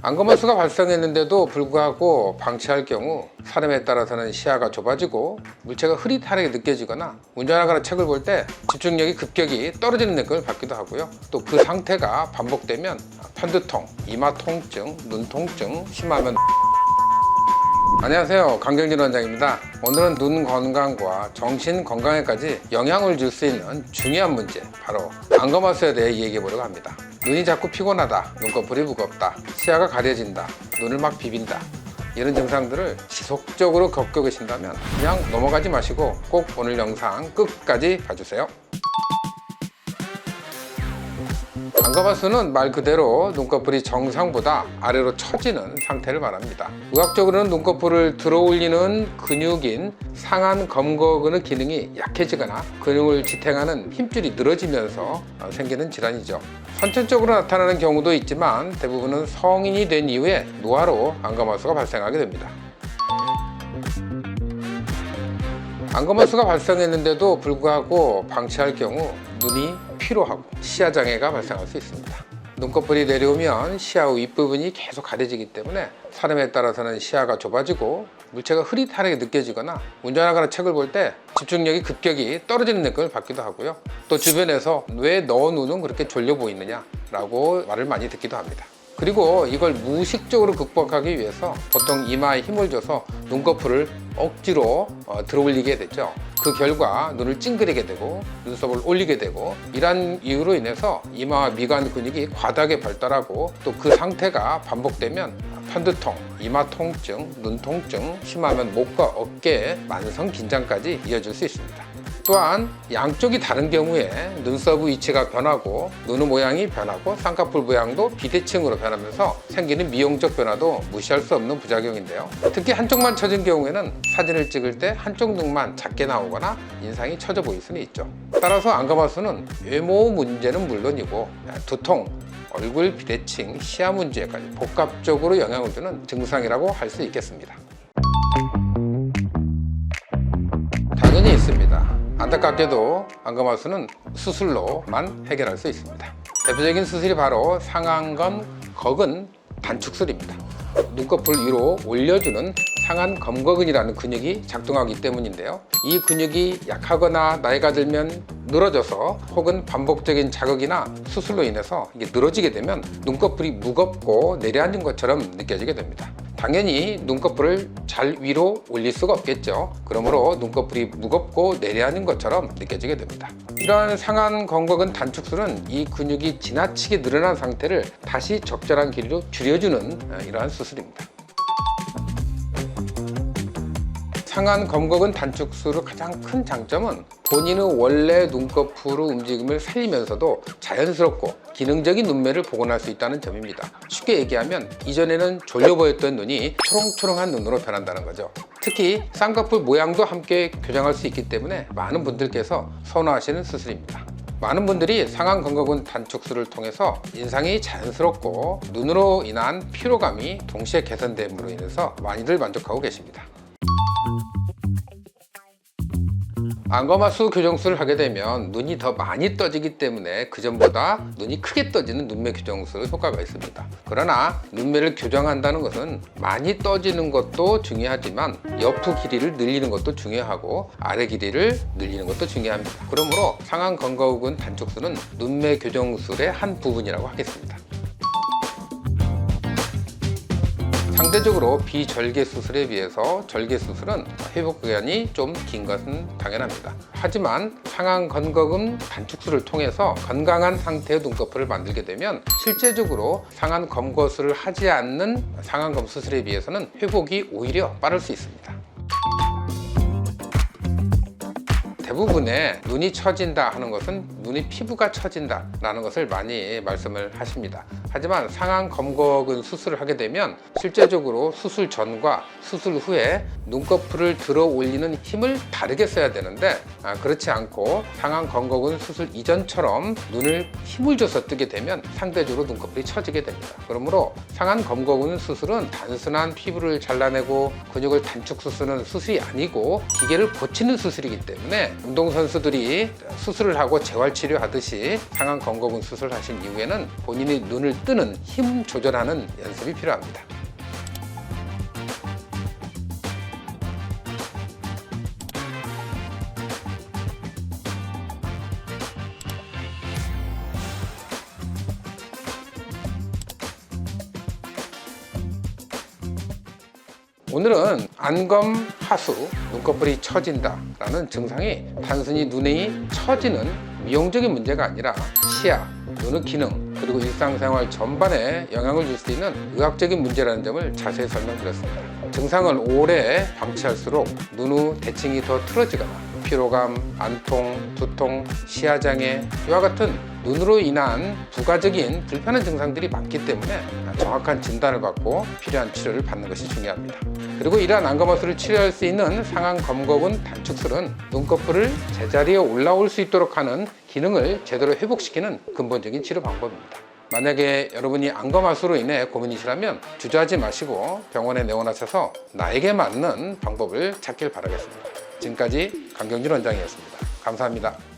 안검하수가 발생했는데도 불구하고 방치할 경우 사람에 따라서는 시야가 좁아지고 물체가 흐릿하게 느껴지거나 운전하거나 책을 볼 때 집중력이 급격히 떨어지는 느낌을 받기도 하고요. 또 그 상태가 반복되면 편두통, 이마 통증, 눈 통증, 심하면 안녕하세요, 강경진 원장입니다. 오늘은 눈 건강과 정신 건강에까지 영향을 줄 수 있는 중요한 문제, 바로 안검하수에 대해 얘기해 보려고 합니다. 눈이 자꾸 피곤하다, 눈꺼풀이 무겁다, 시야가 가려진다, 눈을 막 비빈다, 이런 증상들을 지속적으로 겪고 계신다면 그냥 넘어가지 마시고 꼭 오늘 영상 끝까지 봐주세요. 안검하수는 말 그대로 눈꺼풀이 정상보다 아래로 처지는 상태를 말합니다. 의학적으로는 눈꺼풀을 들어 올리는 근육인 상안 검거근의 기능이 약해지거나 근육을 지탱하는 힘줄이 늘어지면서 생기는 질환이죠. 선천적으로 나타나는 경우도 있지만 대부분은 성인이 된 이후에 노화로 안검하수가 발생하게 됩니다. 안검하수가 발생했는데도 불구하고 방치할 경우 눈이 피로하고 시야장애가 발생할 수 있습니다. 눈꺼풀이 내려오면 시야 윗부분이 계속 가려지기 때문에 사람에 따라서는 시야가 좁아지고 물체가 흐릿하게 느껴지거나 운전하거나 책을 볼 때 집중력이 급격히 떨어지는 느낌을 받기도 하고요. 또 주변에서 왜 너 눈은 그렇게 졸려 보이느냐 라고 말을 많이 듣기도 합니다. 그리고 이걸 무의식적으로 극복하기 위해서 보통 이마에 힘을 줘서 눈꺼풀을 억지로 들어 올리게 되죠. 그 결과 눈을 찡그리게 되고 눈썹을 올리게 되고, 이러한 이유로 인해서 이마와 미간 근육이 과다하게 발달하고 또 그 상태가 반복되면 편두통, 이마 통증, 눈 통증, 심하면 목과 어깨, 만성 긴장까지 이어질 수 있습니다. 또한 양쪽이 다른 경우에 눈썹의 위치가 변하고 눈의 모양이 변하고 쌍꺼풀 모양도 비대칭으로 변하면서 생기는 미용적 변화도 무시할 수 없는 부작용인데요. 특히 한쪽만 처진 경우에는 사진을 찍을 때 한쪽 눈만 작게 나오거나 인상이 처져 보일 수는 있죠. 따라서 안검하수는 외모 문제는 물론이고 두통, 얼굴 비대칭, 시야 문제까지 복합적으로 영향을 주는 증상이라고 할 수 있겠습니다. 당연히 있습니다. 안타깝게도 안검하수는 수술로만 해결할 수 있습니다. 대표적인 수술이 바로 상안검 거근 단축술입니다. 눈꺼풀 위로 올려주는 상안 검거근이라는 근육이 작동하기 때문인데요. 이 근육이 약하거나 나이가 들면 늘어져서 혹은 반복적인 자극이나 수술로 인해서 이게 늘어지게 되면 눈꺼풀이 무겁고 내려앉은 것처럼 느껴지게 됩니다. 당연히 눈꺼풀을 잘 위로 올릴 수가 없겠죠. 그러므로 눈꺼풀이 무겁고 내려앉은 것처럼 느껴지게 됩니다. 이러한 상안 검거근 단축술은 이 근육이 지나치게 늘어난 상태를 다시 적절한 길이로 줄여주는 이러한 수술입니다. 상안 검거근 단축술의 가장 큰 장점은 본인의 원래 눈꺼풀의 움직임을 살리면서도 자연스럽고 기능적인 눈매를 복원할 수 있다는 점입니다. 쉽게 얘기하면 이전에는 졸려 보였던 눈이 초롱초롱한 눈으로 변한다는 거죠. 특히 쌍꺼풀 모양도 함께 교정할 수 있기 때문에 많은 분들께서 선호하시는 수술입니다. 많은 분들이 상안 검거근 단축술을 통해서 인상이 자연스럽고 눈으로 인한 피로감이 동시에 개선됨으로 인해서 많이들 만족하고 계십니다. 안검하수 교정술을 하게 되면 눈이 더 많이 떠지기 때문에 그전보다 눈이 크게 떠지는 눈매 교정술의 효과가 있습니다. 그러나 눈매를 교정한다는 것은 많이 떠지는 것도 중요하지만 옆의 길이를 늘리는 것도 중요하고 아래 길이를 늘리는 것도 중요합니다. 그러므로 상안 검거근 단축술은 눈매 교정술의 한 부분이라고 하겠습니다. 상대적으로 비절개 수술에 비해서 절개 수술은 회복 기간이 좀 긴 것은 당연합니다. 하지만 상안 검거근 단축술을 통해서 건강한 상태의 눈꺼풀을 만들게 되면 실제적으로 상안 검거술을 하지 않는 상안검 수술에 비해서는 회복이 오히려 빠를 수 있습니다. 대부분의 눈이 처진다 하는 것은 눈의 피부가 처진다 라는 것을 많이 말씀을 하십니다. 하지만 상안 검거근 수술을 하게 되면 실제적으로 수술 전과 수술 후에 눈꺼풀을 들어 올리는 힘을 다르게 써야 되는데 그렇지 않고 상안 검거근 수술 이전처럼 눈을 힘을 줘서 뜨게 되면 상대적으로 눈꺼풀이 처지게 됩니다. 그러므로 상안 검거근 수술은 단순한 피부를 잘라내고 근육을 단축 수술은 수술이 아니고 기계를 고치는 수술이기 때문에 운동선수들이 수술을 하고 재활치료하듯이 상안 검거근 수술을 하신 이후에는 본인의 눈을 뜨는 힘 조절하는 연습이 필요합니다. 오늘은 안검, 하수, 눈꺼풀이 처진다 라는 증상이 단순히 눈이 처지는 미용적인 문제가 아니라 시야, 눈의 기능, 그리고 일상생활 전반에 영향을 줄 수 있는 의학적인 문제라는 점을 자세히 설명드렸습니다. 증상을 오래 방치할수록 눈의 대칭이 더 틀어지거나 피로감, 안통, 두통, 시야장애 이와 같은 눈으로 인한 부가적인 불편한 증상들이 많기 때문에 정확한 진단을 받고 필요한 치료를 받는 것이 중요합니다. 그리고 이러한 안검하수를 치료할 수 있는 상안 검거근 단축술은 눈꺼풀을 제자리에 올라올 수 있도록 하는 기능을 제대로 회복시키는 근본적인 치료 방법입니다. 만약에 여러분이 안검하수로 인해 고민이시라면 주저하지 마시고 병원에 내원하셔서 나에게 맞는 방법을 찾길 바라겠습니다. 지금까지 강경진 원장이었습니다. 감사합니다.